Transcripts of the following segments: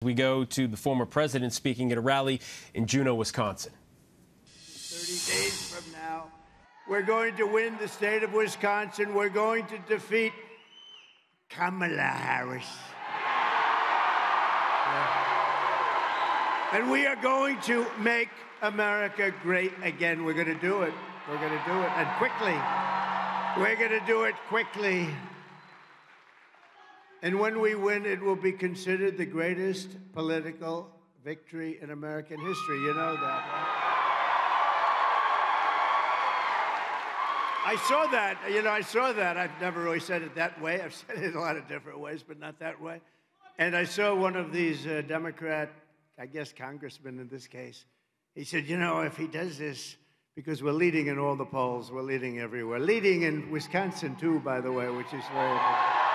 We go to the former president speaking at a rally in Juneau, Wisconsin. 30 days from now, we're going to win the state of Wisconsin. We're going to defeat Kamala Harris. And we are going to make America great again. We're going to do it. We're going to do it, and quickly. We're going to do it quickly. And when we win, it will be considered the greatest political victory in American history. You know that, right? I saw that. I saw that. I've never really said it that way. I've said it a lot of different ways, but not that way. And I saw one of these Democrat, I guess congressmen in this case. He said, if he does this, because we're leading in all the polls, we're leading everywhere. Leading in Wisconsin, too, by the way, which is very important.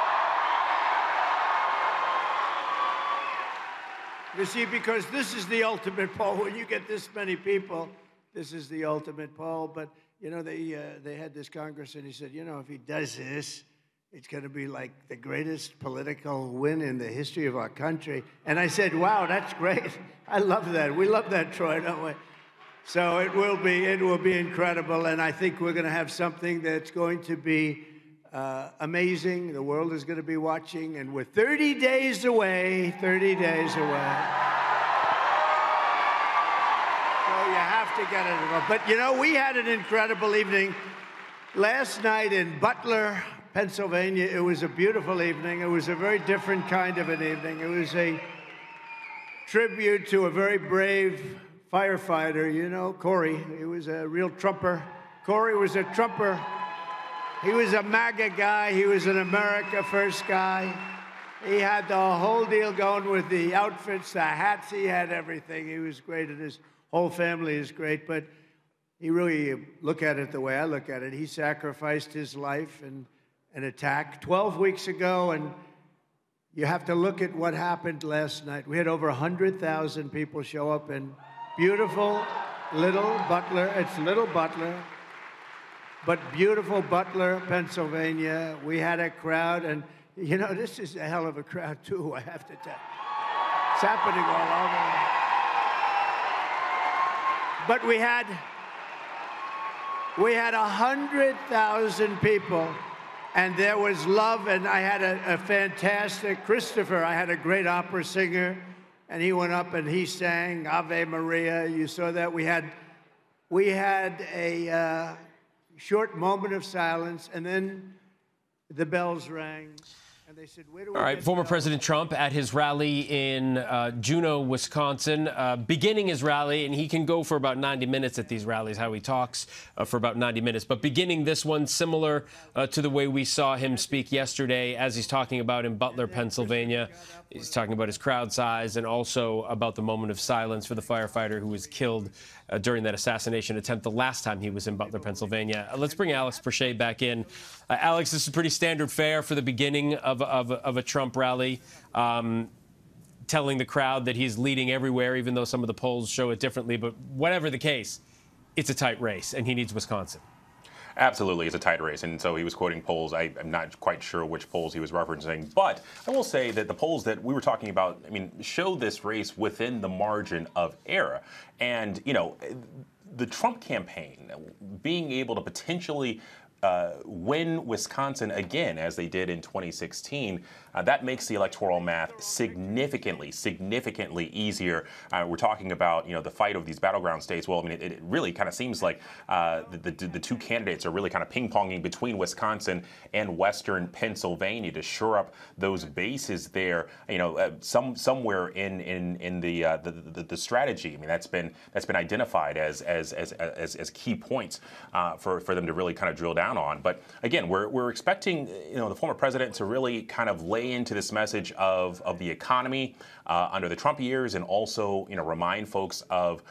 You see, because this is the ultimate poll. When you get this many people, this is the ultimate poll. But, they had this congressman, and he said, if he does this, it's going to be like the greatest political win in the history of our country. And I said, wow, that's great. I love that. We love that, Troy, don't we? So it will be incredible. And I think we're going to have something that's going to be amazing. The world is going to be watching, and we're 30 days away. 30 days away. So you have to get it involved. But, we had an incredible evening last night in Butler, Pennsylvania. It was a beautiful evening. It was a very different kind of an evening. It was a tribute to a very brave firefighter, Corey. He was a real trumper. Corey was a trumper. He was a MAGA guy. He was an America First guy. He had the whole deal going with the outfits, the hats. He had everything. He was great, and his whole family is great. But he really, look at it the way I look at it, he sacrificed his life in an attack 12 weeks ago. And you have to look at what happened last night. We had over 100,000 people show up in beautiful little Butler. It's little Butler. But beautiful Butler, Pennsylvania. We had a crowd, and, this is a hell of a crowd, too, I have to tell you. It's happening all over. But we had 100,000 people, and there was love, and I had a fantastic Christopher. I had a great opera singer, and he went up and he sang Ave Maria. You saw that. We had a short moment of silence, and then the bells rang, and they said, where do we All right, former President Trump at his rally in Juneau, Wisconsin, beginning his rally, and he can go for about 90 minutes at these rallies, how he talks for about 90 minutes. But beginning this one similar to the way we saw him speak yesterday, as he's talking about in Butler, Pennsylvania. He's talking about his crowd size and also about the moment of silence for the firefighter who was killed during that assassination attempt the last time he was in Butler, Pennsylvania. Let's bring Alex Perchet back in. Alex, this is pretty standard fare for the beginning of a Trump rally, telling the crowd that he's leading everywhere, even though some of the polls show it differently. But whatever the case, it's a tight race, and he needs Wisconsin. Absolutely, it's a tight race, and so he was quoting polls. I'm not quite sure which polls he was referencing, but I will say that the polls that we were talking about, show this race within the margin of error. And, the Trump campaign being able to potentially win Wisconsin again, as they did in 2016, that makes the electoral math significantly easier. We're talking about, the fight of these battleground states. Well, it really kind of seems like the two candidates are really kind of ping-ponging between Wisconsin and Western Pennsylvania to shore up those bases there. Somewhere in the strategy. That's been identified as key points for them to really kind of drill down on. But again, we're expecting the former president to really kind of lay into this message of the economy under the Trump years, and also remind folks of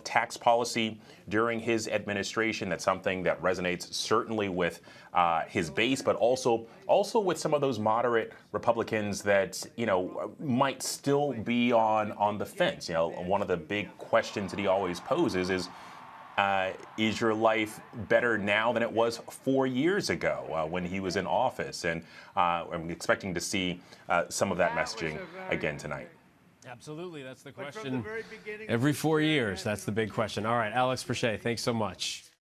tax policy during his administration. That's something that resonates certainly with his base, but also with some of those moderate Republicans that might still be on the fence. One of the big questions that he always poses is, Is your life better now than it was 4 years ago when he was in office? And I'm expecting to see some of that messaging again tonight. Absolutely, that's the question. Every 4 years, that's the big question. All right, Alex Perche, thanks so much.